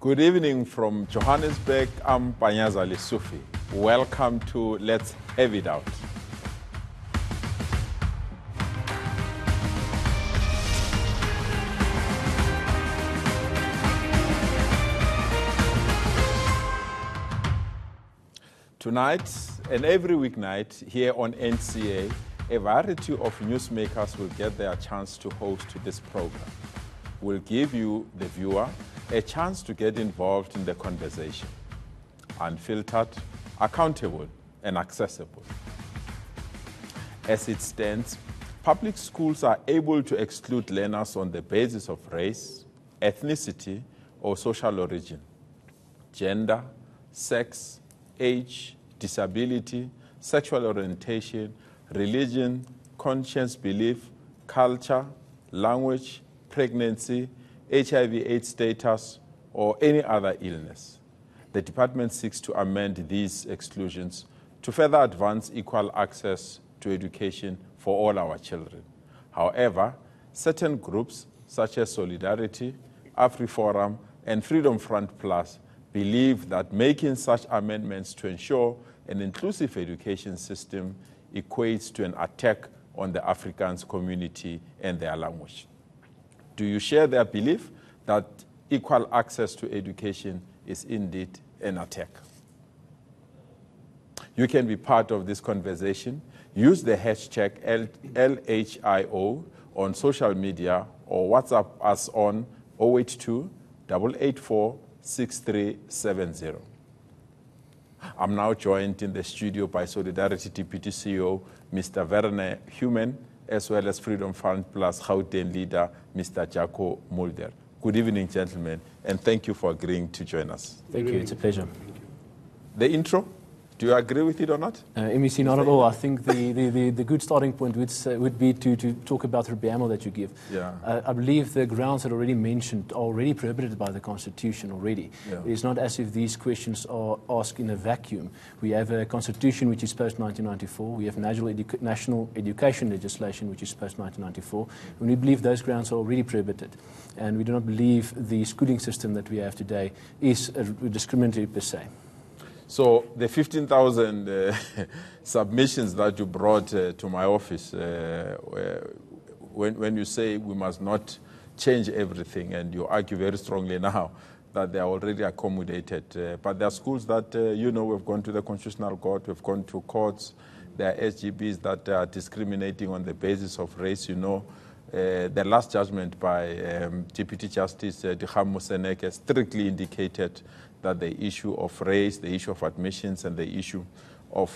Good evening from Johannesburg. I'm Panyaza Lesufi. Welcome to Let's Have It Out. Tonight and every weeknight here on NCA, a variety of newsmakers will get their chance to host this program. We'll give you, the viewer, a chance to get involved in the conversation. Unfiltered, accountable, and accessible. As it stands, public schools are able to exclude learners on the basis of race, ethnicity, or social origin, gender, sex, age, disability, sexual orientation, religion, conscience belief, culture, language, pregnancy, HIV/AIDS status, or any other illness. The department seeks to amend these exclusions to further advance equal access to education for all our children. However, certain groups such as Solidarity, AfriForum, and Freedom Front Plus believe that making such amendments to ensure an inclusive education system equates to an attack on the Afrikaans community and their language. Do you share their belief that equal access to education is indeed an attack? You can be part of this conversation. Use the hashtag LHIO on social media or WhatsApp us on 082 884 6370. I'm now joined in the studio by Solidarity Deputy CEO, Mr. Werner Human, as well as Freedom Front Plus Gauteng Leader, Mr. Jaco Mulder. Good evening, gentlemen, and thank you for agreeing to join us. Thank you, it's a pleasure. The intro, do you agree with it or not? MEC, not at all. I think the good starting point would be to talk about the preamble that you give. Yeah. I believe the grounds that are already mentioned are already prohibited by the Constitution already. Yeah. It's not as if these questions are asked in a vacuum. We have a Constitution which is post-1994. We have national education legislation which is post-1994. And we believe those grounds are already prohibited. And we do not believe the schooling system that we have today is discriminatory per se. So the 15,000 submissions that you brought to my office, when you say we must not change everything, and you argue very strongly now that they are already accommodated, but there are schools that, we've gone to the Constitutional Court, we've gone to courts, there are SGBs that are discriminating on the basis of race. The last judgment by Deputy Justice Jaco Mulder strictly indicated that the issue of race, the issue of admissions, and the issue of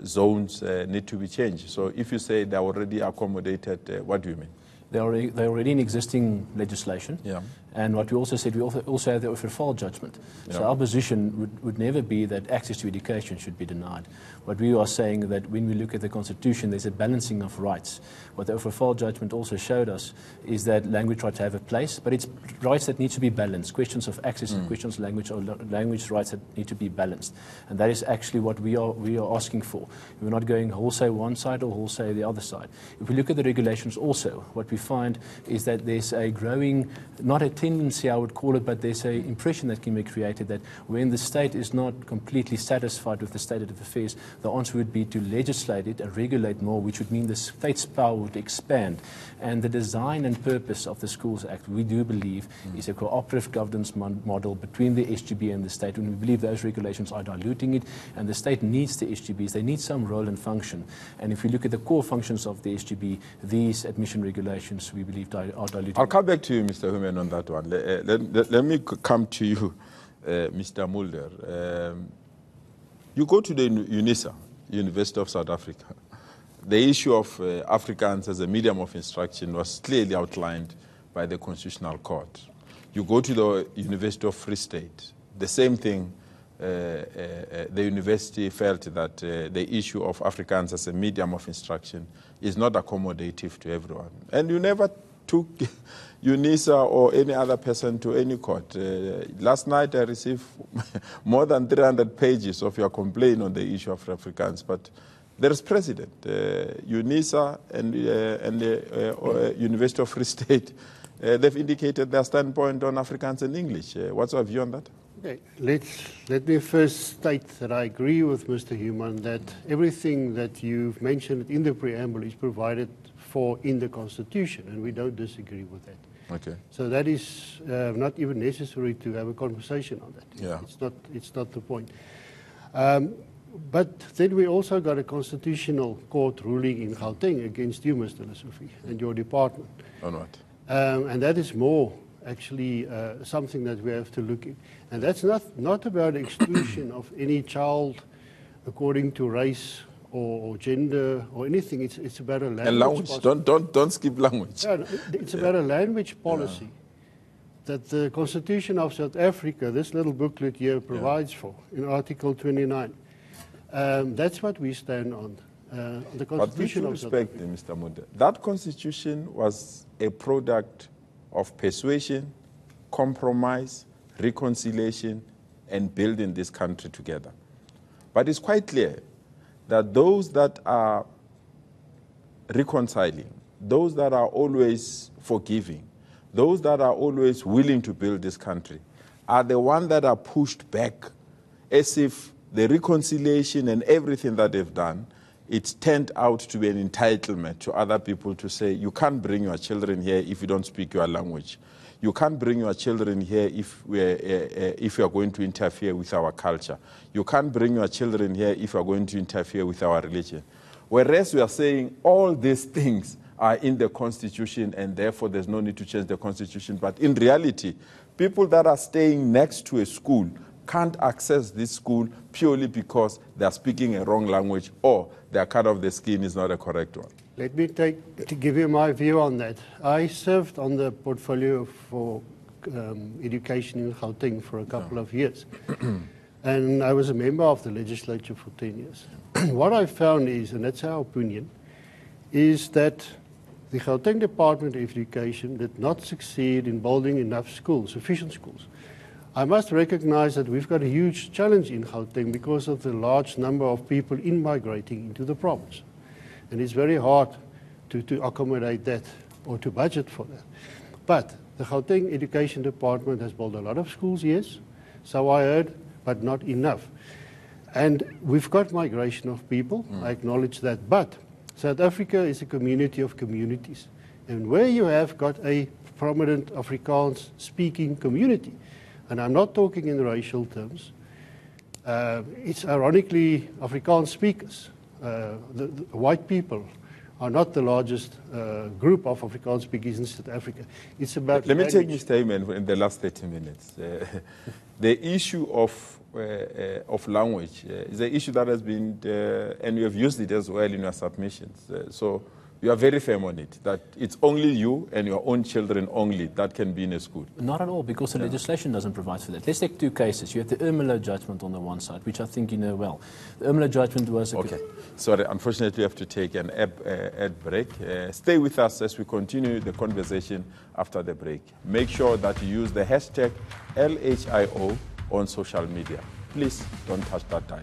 zones need to be changed. So if you say they're already accommodated, what do you mean? They're already in existing legislation. Yeah. And what we also said, we also have the FF judgment. Yeah. So our position would never be that access to education should be denied. What we are saying that when we look at the Constitution, there's a balancing of rights. What the FF judgment also showed us is that language rights have a place, but it's rights that need to be balanced. Questions of access and questions of language or language rights that need to be balanced. And that is actually what we are asking for. We're not going wholesale one side or wholesale the other side. If we look at the regulations also, what we find is that there's a growing, not a tendency I would call it, but there's an impression that can be created that when the state is not completely satisfied with the state of affairs, the answer would be to legislate it and regulate more, which would mean the state's power would expand. And the design and purpose of the Schools Act, we do believe, is a cooperative governance model between the SGB and the state, and we believe those regulations are diluting it, and the state needs the SGBs. They need some role and function. And if you look at the core functions of the SGB, these admission regulations, we believe, are diluting. I'll come back to you, Mr. Human, on that one. Let me come to you, Mr. Mulder. You go to the UNISA, University of South Africa. The issue of Afrikaans as a medium of instruction was clearly outlined by the Constitutional Court. You go to the University of Free State, the same thing. The university felt that the issue of Afrikaans as a medium of instruction is not accommodative to everyone. And you never took UNISA or any other person to any court. Last night I received more than 300 pages of your complaint on the issue of Afrikaans, but there is precedent. UNISA and the University of Free State they've indicated their standpoint on Afrikaans and English. What's your view on that? Okay. Let me first state that I agree with Mr. Human that everything that you've mentioned in the preamble is provided for in the Constitution, and we don't disagree with that. Okay. So that is not even necessary to have a conversation on that. Yeah. It's not the point. But then we also got a constitutional court ruling in Gauteng against you, Mr. Lesufi, and your department. On what? And that is more actually something that we have to look at. And that's not about exclusion of any child according to race or gender or anything. It's about a language. And language. Don't skip language. Yeah, it's about a language policy that the Constitution of South Africa, this little booklet here, provides for in Article 29. That's what we stand on. The Constitution but with respect, Mr. Mulder, that Constitution was a product of persuasion, compromise, reconciliation, and building this country together. But it's quite clear that those that are reconciling, those that are always forgiving, those that are always willing to build this country, are the ones that are pushed back as if the reconciliation and everything that they've done, it's turned out to be an entitlement to other people to say, you can't bring your children here if you don't speak your language. You can't bring your children here if you are going to interfere with our culture. You can't bring your children here if you are going to interfere with our religion. Whereas we are saying all these things are in the Constitution and therefore there's no need to change the Constitution. But in reality, people that are staying next to a school can't access this school purely because they're speaking a wrong language or their cut of the skin is not a correct one. Let me give you my view on that. I served on the portfolio for education in Gauteng for a couple of years. And I was a member of the legislature for 10 years. What I found is, and that's our opinion, is that the Gauteng Department of Education did not succeed in building enough schools, sufficient schools. I must recognize that we've got a huge challenge in Gauteng because of the large number of people immigrating into the province. And it's very hard to accommodate that or to budget for that. But the Gauteng Education Department has built a lot of schools, yes, so I heard, but not enough. And we've got migration of people, I acknowledge that, but South Africa is a community of communities. And where you have got a prominent Afrikaans-speaking community, and I'm not talking in racial terms, it's ironically Afrikaans speakers. The white people are not the largest group of Afrikaans speakers in South Africa. It's about Let me take this statement in the last 30 minutes. The issue of language is an issue that has been, and you have used it as well in your submissions. So you are very firm on it, that it's only you and your own children only that can be in a school. Not at all, because the legislation doesn't provide for that. Let's take two cases. You have the Ermelo judgment on the one side, which I think you know well. The Ermelo judgment was... Okay. Sorry, unfortunately, we have to take an ad break. Stay with us as we continue the conversation after the break. Make sure that you use the hashtag LHIO on social media. Please don't touch that dial.